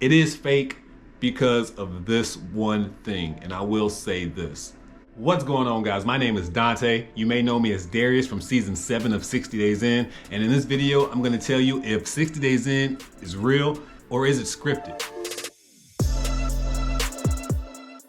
It is fake because of this one thing, and I will say this. What's going on, guys? My name is Dante. You may know me as Darius from season 7 of 60 Days In, and in this video I'm going to tell you if 60 Days In is real or is it scripted.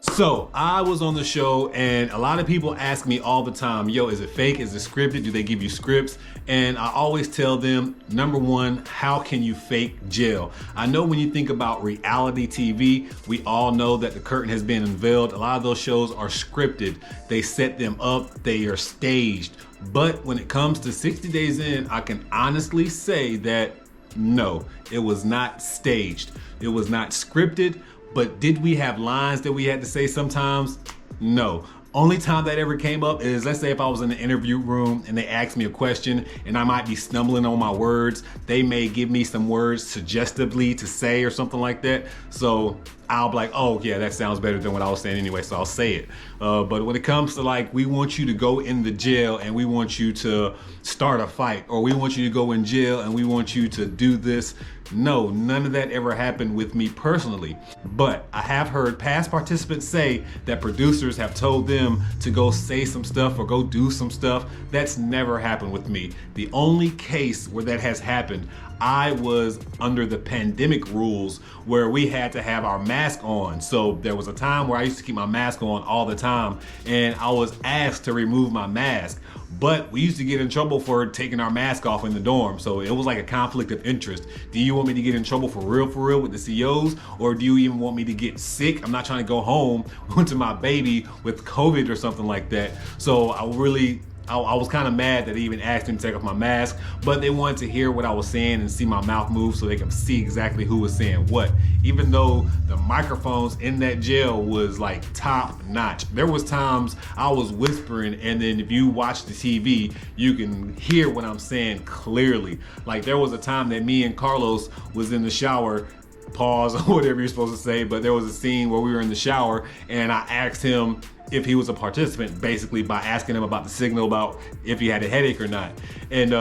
So I was on the show and a lot of people ask me all the time, yo, is it fake? Is it scripted? Do they give you scripts? And I always tell them, number one, how can you fake jail? I know when you think about reality TV, we all know that the curtain has been unveiled. A lot of those shows are scripted. They set them up, they are staged. But when it comes to 60 Days In, I can honestly say that no, it was not staged. It was not scripted. But did we have lines that we had to say sometimes? No. Only time that ever came up is, let's say if I was in the interview room and they asked me a question and I might be stumbling on my words, they may give me some words suggestively to say or something like that. So I'll be like, oh yeah, that sounds better than what I was saying anyway, so I'll say it. But when it comes to like, we want you to go in the jail and we want you to start a fight, or we want you to go in jail and we want you to do this, no, none of that ever happened with me personally. But I have heard past participants say that producers have told them to go say some stuff or go do some stuff. That's never happened with me. The only case where that has happened, I was under the pandemic rules where we had to have our mask on. So there was a time where I used to keep my mask on all the time and I was asked to remove my mask. But we used to get in trouble for taking our mask off in the dorm. So it was like a conflict of interest. Do you want me to get in trouble for real with the COs? Or do you even want me to get sick? I'm not trying to go home to my baby with COVID or something like that. So I was kind of mad that they even asked me to take off my mask, but they wanted to hear what I was saying and see my mouth move so they could see exactly who was saying what. Even though the microphones in that jail was like top notch. There was times I was whispering and then if you watch the TV, you can hear what I'm saying clearly. Like there was a time that me and Carlos was in the shower, pause or whatever you're supposed to say, but there was a scene where we were in the shower and I asked him if he was a participant, basically by asking him about the signal, about if he had a headache or not. And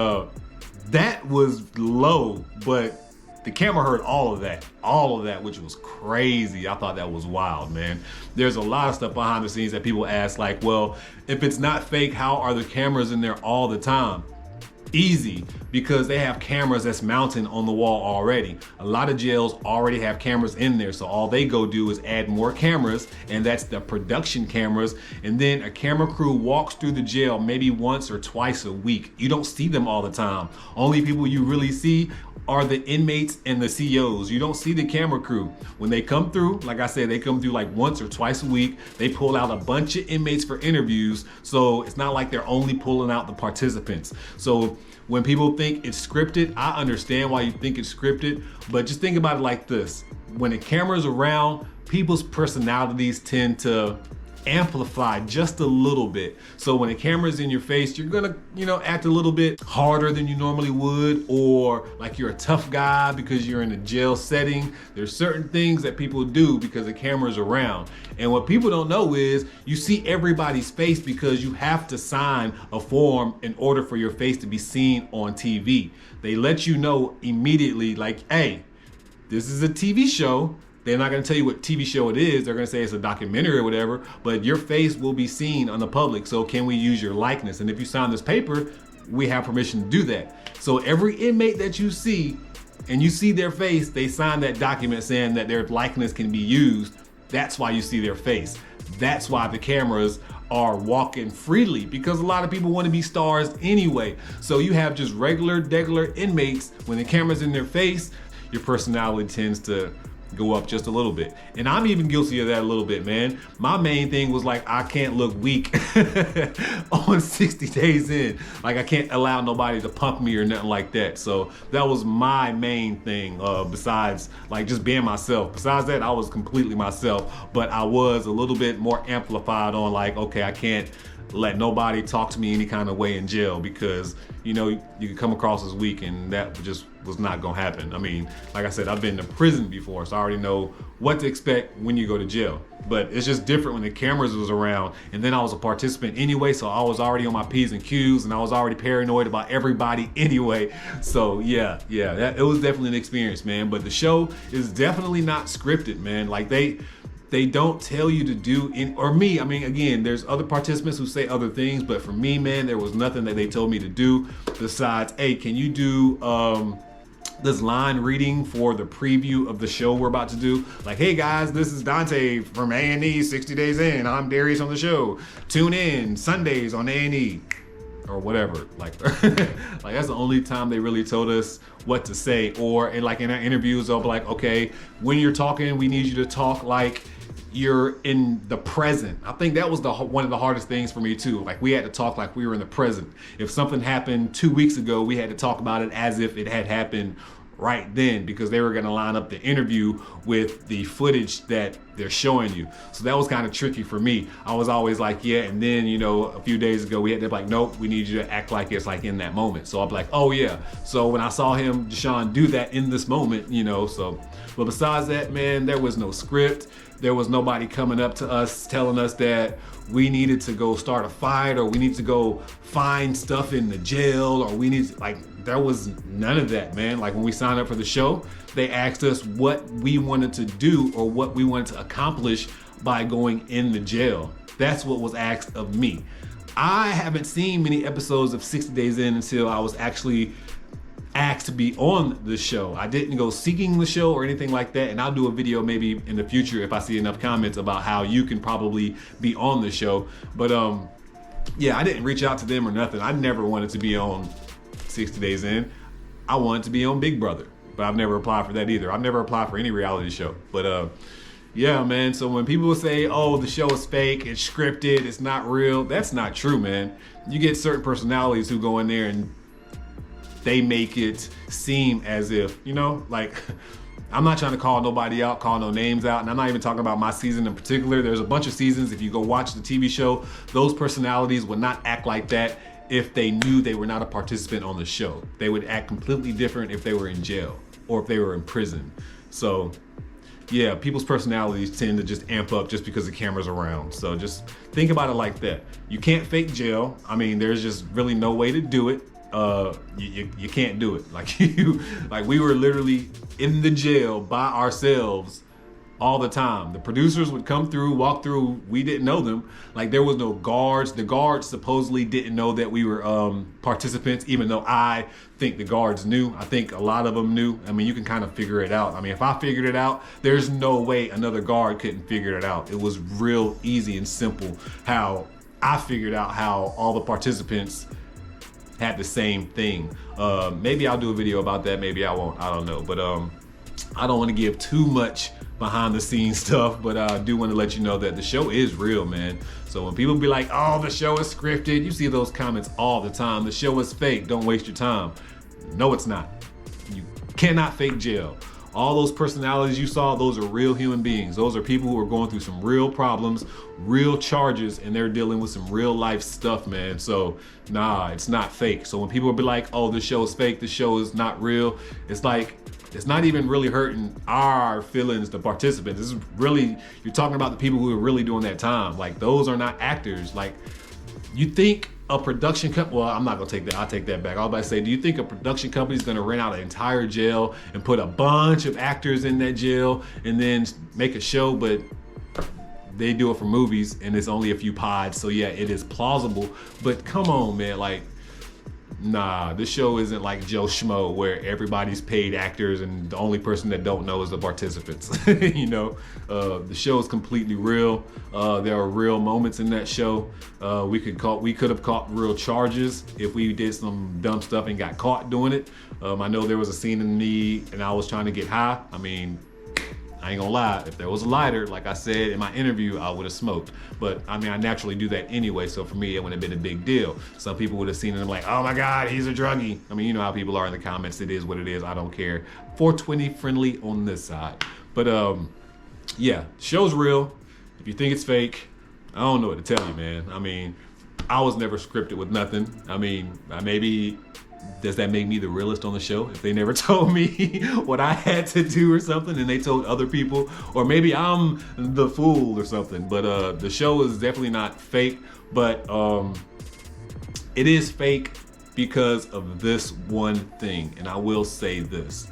that was low, but the camera heard all of that, which was crazy. I thought that was wild, man. There's a lot of stuff behind the scenes that people ask, like, well, if it's not fake, how are the cameras in there all the time? Easy, because they have cameras that's mounted on the wall already. A lot of jails already have cameras in there, so all they go do is add more cameras, and that's the production cameras. And then a camera crew walks through the jail maybe once or twice a week. You don't see them all the time. Only people you really see are the inmates and the COs. You don't see the camera crew. When they come through, like I said, they come through like once or twice a week. They pull out a bunch of inmates for interviews, so it's not like they're only pulling out the participants. So when people think it's scripted, I understand why you think it's scripted, but just think about it like this. When the camera's around, people's personalities tend to amplify just a little bit. So when the camera's in your face, you're gonna, act a little bit harder than you normally would, or like you're a tough guy because you're in a jail setting. There's certain things that people do because the camera's around. And what people don't know is you see everybody's face because you have to sign a form in order for your face to be seen on TV. They let you know immediately, like, hey, this is a TV show. They're not gonna tell you what TV show it is. They're gonna say it's a documentary or whatever, but your face will be seen on the public. So can we use your likeness? And if you sign this paper, we have permission to do that. So every inmate that you see and you see their face, they sign that document saying that their likeness can be used. That's why you see their face. That's why the cameras are walking freely, because a lot of people want to be stars anyway. So you have just regular inmates, when the camera's in their face, your personality tends to go up just a little bit. And I'm even guilty of that a little bit, man. My main thing was like, I can't look weak on 60 Days In. Like I can't allow nobody to punk me or nothing like that. So that was my main thing, besides like just being myself. Besides that, I was completely myself, but I was a little bit more amplified on like, okay, I can't let nobody talk to me any kind of way in jail, because you know, you could come across as weak, and that just was not gonna happen. I mean, like I said, I've been to prison before, so I already know what to expect when you go to jail. But it's just different when the cameras was around, and then I was a participant anyway, so I was already on my P's and Q's, and I was already paranoid about everybody anyway. So yeah, it was definitely an experience, man. But the show is definitely not scripted, man. Like they don't tell you to do or me, I mean, again, there's other participants who say other things, but for me, man, there was nothing that they told me to do besides, hey, can you do this line reading for the preview of the show we're about to do? Like, hey guys, this is Dante from A&E 60 Days In. I'm Darius on the show. Tune in Sundays on A&E. Or whatever, like that's the only time they really told us what to say. Or in our interviews, they'll be like, okay, when you're talking, we need you to talk like you're in the present. I think that was one of the hardest things for me too. Like, we had to talk like we were in the present. If something happened 2 weeks ago, we had to talk about it as if it had happened right then, because they were going to line up the interview with the footage that they're showing you. So that was kind of tricky for me. I was always like, yeah, and then, you know, a few days ago we had to be like, nope, we need you to act like it's like in that moment. So I'll be like, oh yeah. So when I saw him, Deshaun, do that in this moment, you know, so, but besides that, man, there was no script. There was nobody coming up to us telling us that we needed to go start a fight, or we need to go find stuff in the jail, or we need to, like, there was none of that, man. Like, when we signed up for the show, they asked us what we wanted to do or what we wanted to accomplish by going in the jail. That's what was asked of me. I haven't seen many episodes of 60 Days In until I was actually asked to be on the show. I didn't go seeking the show or anything like that, and I'll do a video maybe in the future if I see enough comments about how you can probably be on the show. But yeah, I didn't reach out to them or nothing. I never wanted to be on 60 Days In. I wanted to be on Big Brother, but I've never applied for that either. I've never applied for any reality show. But yeah, man, so when people say, oh, the show is fake, it's scripted, it's not real, that's not true, man. You get certain personalities who go in there and they make it seem as if, you know, like, I'm not trying to call nobody out, call no names out, and I'm not even talking about my season in particular. There's a bunch of seasons, if you go watch the TV show, those personalities would not act like that if they knew they were not a participant on the show. They would act completely different if they were in jail or if they were in prison. So yeah, people's personalities tend to just amp up just because the camera's around. So just think about it like that. You can't fake jail. I mean, there's just really no way to do it. You can't do it. Like we were literally in the jail by ourselves all the time. The producers would come through, walk through, we didn't know them. Like, there was no guards. The guards supposedly didn't know that we were participants, even though I think the guards knew. I think a lot of them knew. I mean, you can kind of figure it out. I mean, if I figured it out, there's no way another guard couldn't figure it out. It was real easy and simple how I figured out how all the participants had the same thing. Maybe I'll do a video about that, maybe I won't, I don't know. But I don't want to give too much behind the scenes stuff, but I do want to let you know that the show is real, man. So when people be like, oh, the show is scripted, you see those comments all the time. The show is fake, don't waste your time. No, it's not. You cannot fake jail. All those personalities you saw, those are real human beings. Those are people who are going through some real problems, real charges, and they're dealing with some real life stuff, man. So nah, it's not fake. So when people be like, oh, the show is fake, the show is not real, it's like, it's not even really hurting our feelings, the participants. This is really, you're talking about the people who are really doing that time. Like, those are not actors. Like, you think a production company, well, I'm not gonna take that, I'll take that back. I was about to say, do you think a production company is gonna rent out an entire jail and put a bunch of actors in that jail and then make a show? But they do it for movies and it's only a few pods. So yeah, it is plausible, but come on, man, like, nah, this show isn't like Joe Schmo where everybody's paid actors and the only person that don't know is the participants. You know, the show is completely real. There are real moments in that show. We could have caught real charges if we did some dumb stuff and got caught doing it. I know there was a scene in me and I was trying to get high. I mean, I ain't gonna lie, if there was a lighter, like I said in my interview, I would have smoked. But I mean, I naturally do that anyway, so for me, it wouldn't have been a big deal. Some people would have seen it and like, oh my God, he's a druggie. I mean, you know how people are in the comments, it is what it is, I don't care. 420 friendly on this side. But yeah, show's real. If you think it's fake, I don't know what to tell you, man. I mean, I was never scripted with nothing. I mean, maybe, does that make me the realest on the show? If they never told me what I had to do or something and they told other people, or maybe I'm the fool or something. But the show is definitely not fake, but it is fake because of this one thing. And I will say this.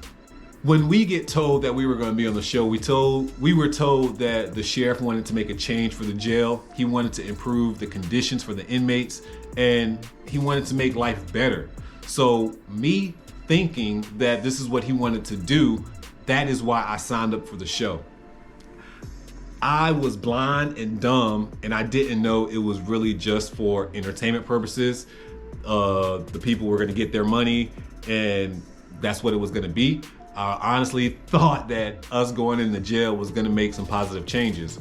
When we get told that we were going to be on the show, we were told that the sheriff wanted to make a change for the jail. He wanted to improve the conditions for the inmates, and he wanted to make life better. So me thinking that this is what he wanted to do, that is why I signed up for the show. I was blind and dumb, and I didn't know it was really just for entertainment purposes. The people were going to get their money, and that's what it was going to be. I honestly thought that us going into jail was gonna make some positive changes.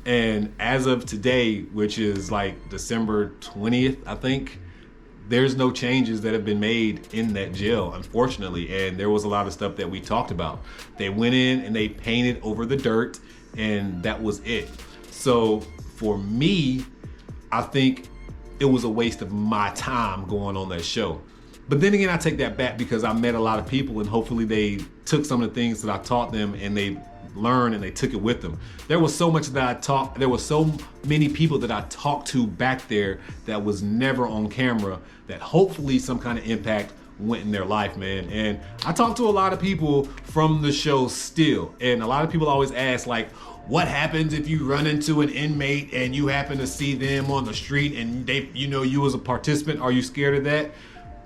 And as of today, which is like December 20th, I think, there's no changes that have been made in that jail, unfortunately. And there was a lot of stuff that we talked about. They went in and they painted over the dirt, and that was it. So for me, I think it was a waste of my time going on that show. But then again, I take that back because I met a lot of people, and hopefully they took some of the things that I taught them and they learned and they took it with them. There was so much that I taught. There was so many people that I talked to back there that was never on camera, that hopefully some kind of impact went in their life, man. And I talked to a lot of people from the show still. And a lot of people always ask, like, what happens if you run into an inmate and you happen to see them on the street and they, you as a participant, are you scared of that?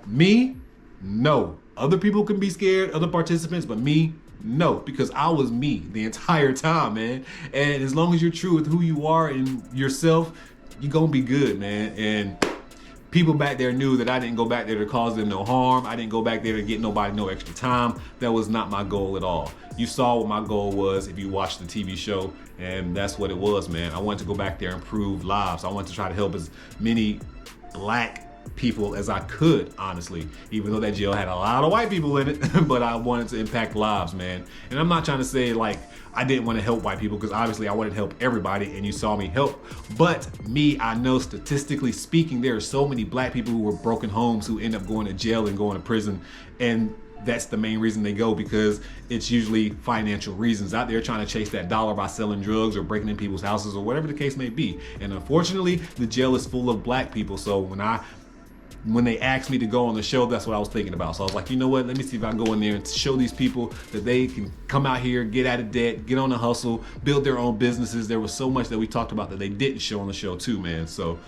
Me, no. Other people can be scared, other participants, but me, no, because I was me the entire time, man. And as long as you're true with who you are and yourself, you're gonna be good, man. And people back there knew that I didn't go back there to cause them no harm. I didn't go back there to get nobody no extra time. That was not my goal at all. You saw what my goal was if you watched the TV show, and that's what it was, man. I wanted to go back there and improve lives. I wanted to try to help as many Black people as I could, honestly, even though that jail had a lot of white people in it. But I wanted to impact lives, man. And I'm not trying to say like I didn't want to help white people, because obviously I wanted to help everybody, and you saw me help. But me, I know statistically speaking, there are so many Black people who were broken homes who end up going to jail and going to prison, and that's the main reason they go, because it's usually financial reasons. Out there trying to chase that dollar by selling drugs or breaking in people's houses or whatever the case may be. And unfortunately, the jail is full of Black people. So when they asked me to go on the show, that's what I was thinking about. So I was like, you know what, let me see if I can go in there and show these people that they can come out here, get out of debt, get on the hustle, build their own businesses. There was so much that we talked about that they didn't show on the show too, man. So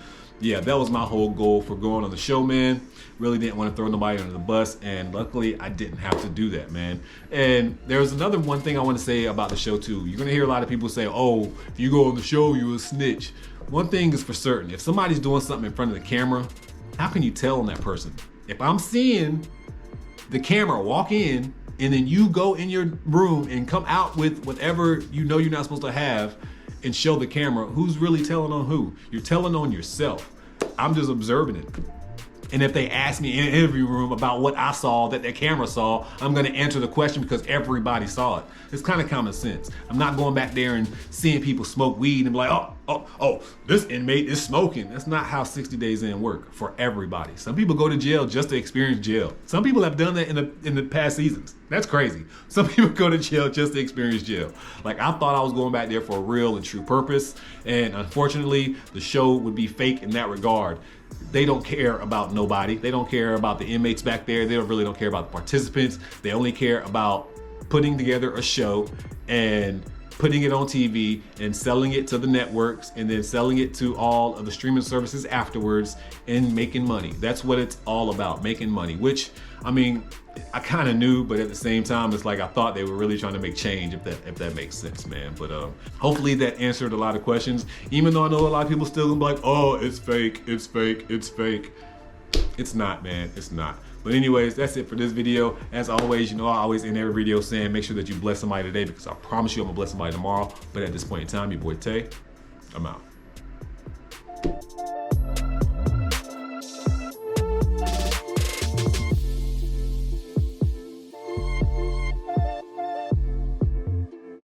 yeah, that was my whole goal for going on the show, man. Really didn't want to throw nobody under the bus, and luckily I didn't have to do that, man. And there's another one thing I want to say about the show too. You're gonna hear a lot of people say, oh, if you go on the show, you a snitch. One thing is for certain, if somebody's doing something in front of the camera, how can you tell on that person? If I'm seeing the camera walk in and then you go in your room and come out with whatever you know you're not supposed to have and show the camera, who's really telling on who? You're telling on yourself. I'm just observing it. And if they ask me in an interview room about what I saw that their camera saw, I'm gonna answer the question because everybody saw it. It's kind of common sense. I'm not going back there and seeing people smoke weed and be like, oh, this inmate is smoking. That's not how 60 days in work for everybody. Some people go to jail just to experience jail. Some people have done that in the past seasons. That's crazy. Some people go to jail just to experience jail. Like, I thought I was going back there for a real and true purpose. And unfortunately, the show would be fake in that regard. They don't care about nobody. They don't care about the inmates back there. They really don't care about the participants. They only care about putting together a show and putting it on TV and selling it to the networks and then selling it to all of the streaming services afterwards and making money. That's what it's all about, making money, which, I mean, I kind of knew, but at the same time, it's like I thought they were really trying to make change, if that makes sense, man. But hopefully that answered a lot of questions, even though I know a lot of people still gonna be like, oh, it's fake, it's fake, it's fake. It's not, man, it's not. But anyways, that's it for this video. As always, you know, I always end every video saying make sure that you bless somebody today, because I promise you I'm gonna bless somebody tomorrow. But at this point in time, your boy Tay, I'm out.